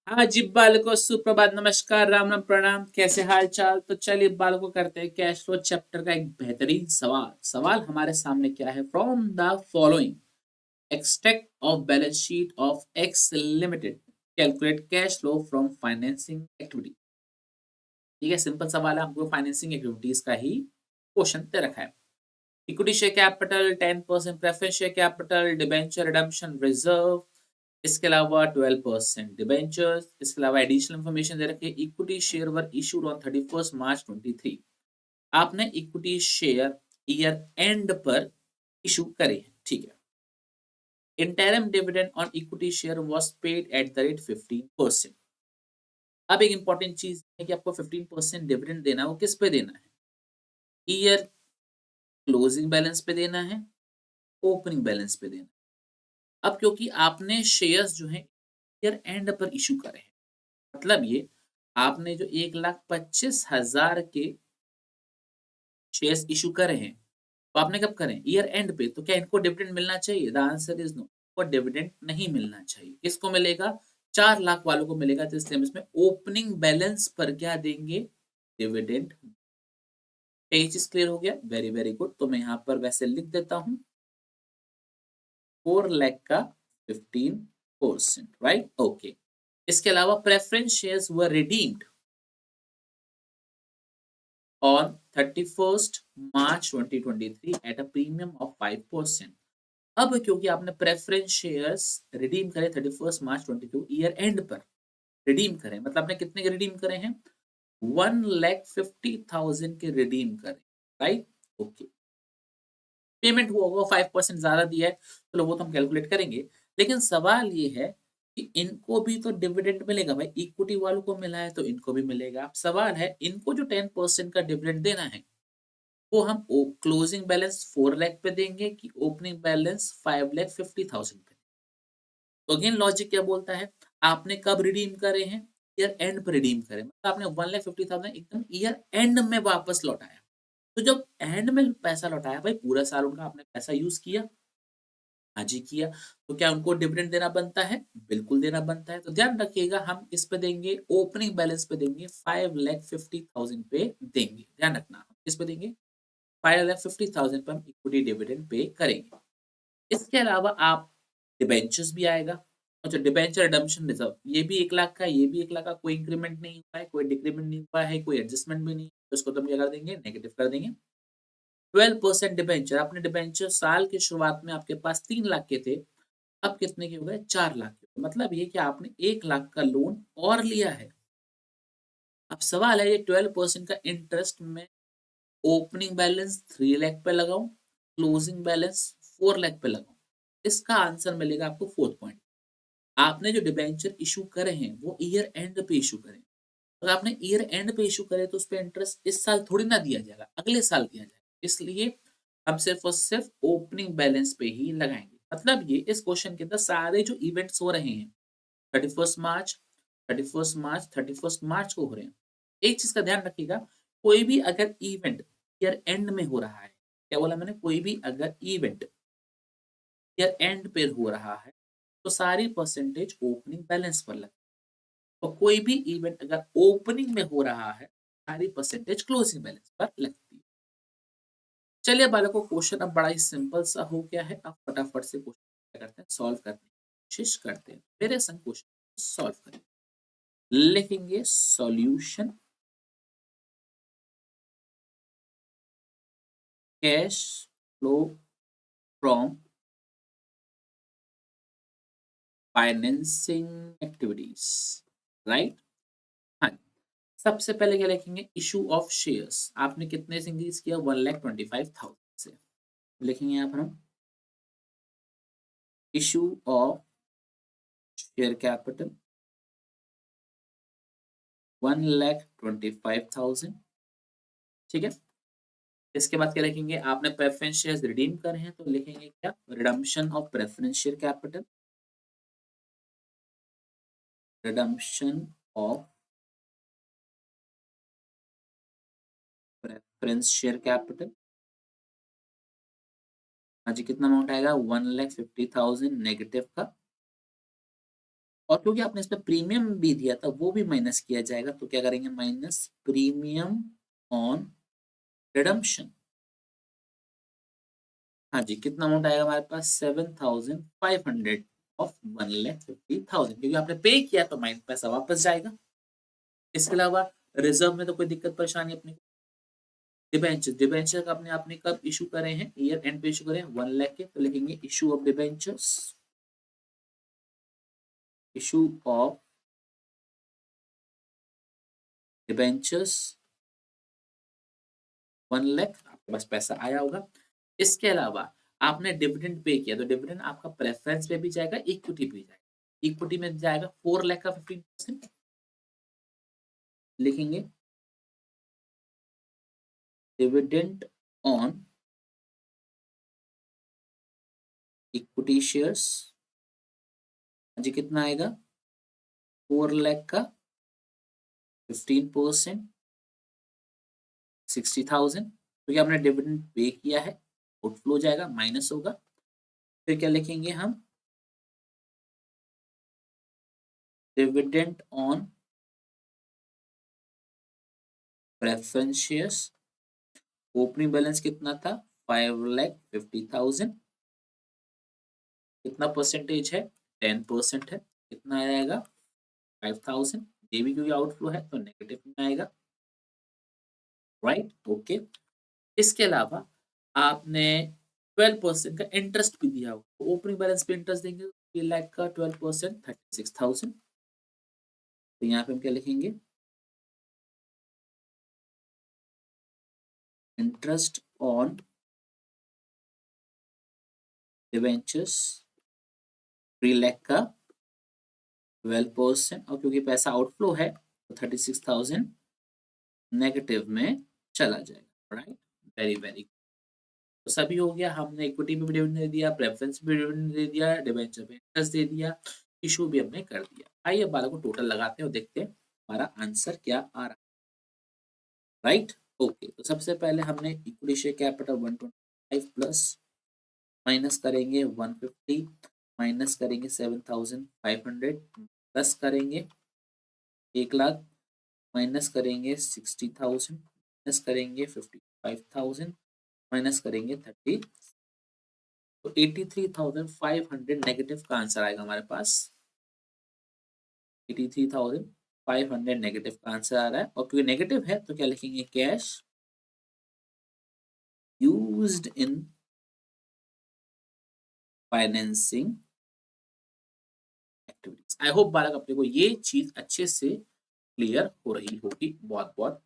हाँ जी बालको, सुप्रभात, नमस्कार, राम राम, प्रणाम। कैसे हाल चाल? तो चलिए बालको करते हैं कैश फ्लो चैप्टर का एक बेहतरीन सवाल। सवाल हमारे सामने क्या है? From the following extract of balance sheet of x limited, calculate cash flow from financing activity. ठीक है, सिंपल सवाल है, हमको फाइनेंसिंग एक्टिविटीज का ही क्वेश्चन दे रखा है। Equity share capital 10%, preference share capital, debenture redemption reserve, इसके अलावा 12% डिबेंचर्स। इसके अलावा एडिशनल इंफॉर्मेशन दे रखी है। Equity share were issued on 31 मार्च 23। आपने इक्विटी शेयर ईयर एंड पर इशू करे हैं, ठीक है। Interim dividend on equity share was paid at the rate 15%। अब एक इंपॉर्टेंट चीज है कि आपको 15% डिविडेंड देना है, वो किस पे देना है? ईयर क्लोजिंग बैलेंस पे देना है, ओपनिंग बैलेंस पे देना है। अब क्योंकि आपने शेयर्स जो है ईयर एंड पर इशू करे हैं, मतलब ये आपने जो 1,25,000 के शेयर्स इशू करे हैं, तो आपने कब करें? ईयर एंड पे। तो क्या इनको डिविडेंड मिलना चाहिए? द आंसर इज नो, इनको डिविडेंड नहीं मिलना चाहिए। किसको मिलेगा? 4 लाख वालों को मिलेगा। तो इसलिए हम इसमें ओपनिंग बैलेंस पर क्या देंगे? डिविडेंड। ये चीज क्लियर हो गया? Very very good. तो मैं यहाँ पर वैसे लिख देता हूँ 4 लाख का 15%, राइट? ओके। इसके अलावा preference shares were redeemed on 31st March 2023 at a premium of 5%। अब क्योंकि आपने प्रेफरेंस शेयर्स रिडीम करे 31 मार्च 22 ईयर एंड पर रिडीम करें, मतलब आपने कितने के रिडीम करे हैं? 1,50,000 के रिडीम करें, राइट? ओके। पेमेंट हुआ होगा 5% ज्यादा दिया है, चलो वो तो हम कैलकुलेट करेंगे। लेकिन सवाल ये है कि इनको भी तो डिविडेंड मिलेगा भाई, इक्विटी वालों को मिला है तो इनको भी मिलेगा। अब सवाल है, इनको जो 10% का डिविडेंड देना है वो हम क्लोजिंग बैलेंस 4 लाख पे देंगे कि ओपनिंग बैलेंस 5,50,000 पे? तो अगेन लॉजिक क्या बोलता है? आपने कब रिडीम करे हैं? ईयर एंड पे रिडीम करे, मतलब आपने 1,50,000 एकदम ईयर एंड में वापस लौटाया। तो जब एंड में पैसा लौटाया भाई, पूरा साल उनका आपने पैसा यूज किया। हाँ जी किया। तो क्या उनको डिविडेंड देना बनता है? बिल्कुल देना बनता है। तो ध्यान रखिएगा, हम इस पे देंगे, ओपनिंग बैलेंस पे देंगे, 5,50,000 पे देंगे। ध्यान रखना, किस पे देंगे? 5,50,000 पे हम इक्विटी डिविडेंड पे करेंगे। इसके अलावा आप डिबेंचर्स भी आएगा। अच्छा, डिबेंचर रिडम्पशन रिजर्व, ये भी 1 लाख का, ये भी 1 लाख का। कोई इंक्रीमेंट नहीं हुआ है, कोई डिक्रीमेंट नहीं हुआ है, कोई एडजस्टमेंट भी नहीं, तो इसको तो हम क्या कर देंगे? नेगेटिव कर देंगे। 12% डिबेंचर, आपने डिबेंचर साल की शुरुआत में आपके पास 3 लाख के थे, अब कितने के हो गए? 4 लाख के। मतलब ये कि आपने 1 लाख का लोन और लिया है। अब सवाल है, ये 12% का इंटरेस्ट में ओपनिंग बैलेंस 3 लाख पे लगाऊं, क्लोजिंग बैलेंस 4 लाख पे लगाऊं? इसका आंसर मिलेगा आपको 4th पॉइंट। आपने जो डिबेंचर इशू करे हैं वो ईयर एंड पे इशू करें। अगर आपने ईयर एंड पे इशू करे तो उस पे इंटरेस्ट इस साल थोड़ी ना दिया जाएगा, अगले साल दिया जाएगा। इसलिए हम सिर्फ और सिर्फ ओपनिंग बैलेंस पे ही लगाएंगे। मतलब ये इस क्वेश्चन के अंदर सारे जो इवेंट्स हो रहे हैं 31 मार्च, 31 मार्च को हो रहे हैं। एक चीज का ध्यान रखिएगा, कोई भी अगर इवेंट ईयर एंड में हो रहा है, क्या बोला मैंने? कोई भी अगर इवेंट ईयर एंड पे हो रहा है तो सारी परसेंटेज ओपनिंग बैलेंस पर लगती है। और कोई भी इवेंट अगर ओपनिंग में हो रहा है, सारी परसेंटेज क्लोजिंग बैलेंस पर लगती है। चलिए बालकों, क्वेश्चन अब बड़ा ही सिंपल सा हो गया है। अब फटाफट से क्वेश्चन करते हैं, सॉल्व करने की कोशिश करते हैं। मेरे संग क्वेश्चन सॉल्व करें। लिखेंगे solution, cash flow from financing activities, right? हाँ। सबसे पहले क्या लिखेंगे? इशू ऑफ शेयर्स, आपने कितने से इंक्रीज किया? 1,25,000 से। लिखेंगे यहाँ पर हम इशू ऑफ शेयर कैपिटल 1,25,000, ठीक है। इसके बाद क्या लिखेंगे? आपने प्रेफरेंस शेयर्स रिडीम करे हैं, तो लिखेंगे क्या? Redemption of preference share capital, redemption of preference share capital. हाँ जी, कितना अमाउंट आएगा? 1,50,000 नेगेटिव का। और क्योंकि आपने इस पे प्रीमियम भी दिया था वो भी माइनस किया जाएगा, तो क्या करेंगे माइनस प्रीमियम ऑन रिडम्पशन। हाँ जी, कितना अमाउंट आएगा हमारे पास 7,500 ऑफ 1,50,000, क्योंकि आपने पे किया तो माइनस पैसा वापस जाएगा। इसके अलावा रिजर्व में तो कोई दिक्कत परेशानी अपनी। डिबेंचर, डिबेंचर आपने आपने कब इशू करे हैं, ईयर एंड पे इशू करे हैं 1 लाख के, तो लिखेंगे issue of debentures, issue of debentures 1 lakh, आपके पास पैसा आया होगा। इसके अलावा आपने डिविडेंड पे किया, तो डिविडेंड आपका प्रेफरेंस पे भी जाएगा, इक्विटी पे जाएगा। इक्विटी में जाएगा 4 लाख का 15%, लिखेंगे डिविडेंड ऑन इक्विटी शेयर्स। जी कितना आएगा 4 लाख का 15%, 60,000, क्योंकि आपने डिविडेंड पे किया है, आउटफ्लो जाएगा, माइनस होगा। फिर क्या लिखेंगे हम, dividend on preference shares. Opening balance कितना था 5,50,000, कितना परसेंटेज है 10% है, कितना आएगा 5,000। ये भी क्योंकि आउटफ्लो है तो नेगेटिव में आएगा, राइट ओके। इसके अलावा आपने 12% का इंटरेस्ट भी दिया होगा, ओपनिंग बैलेंस पे इंटरेस्ट देंगे 3 लाख का 12% 36,000। तो यहाँ पे हम क्या लिखेंगे, इंटरेस्ट ऑन डिबेंचर्स 3 लाख का 12%, और क्योंकि पैसा आउटफ्लो है तो 36,000 नेगेटिव में चला जाएगा, राइट वेरी वेरी। तो सभी हो गया, हमने इक्विटी में भी डिविडेंड दे दिया, प्रेफरेंस भी डिविडेंड दे दिया, डिबेंचर पे इंटरेस्ट दे दिया, इशू भी हमने कर दिया। आइए बालों को टोटल लगाते हैं और देखते हैं हमारा आंसर क्या आ रहा है, राइट ओके। तो सबसे पहले हमने equity share capital 125 plus minus करेंगे 150, माइनस करेंगे 7,500, प्लस करेंगे 1 लाख, माइनस करेंगे 60,000, माइनस करेंगे 55,000, माइनस करेंगे 30, तो 83,500 नेगेटिव का आंसर आएगा हमारे पास। 83,500 नेगेटिव का आंसर आ रहा है, और क्योंकि नेगेटिव है तो क्या लिखेंगे cash used in financing activities. I hope बालक अपने को ये चीज अच्छे से क्लियर हो रही होगी, बहुत बहुत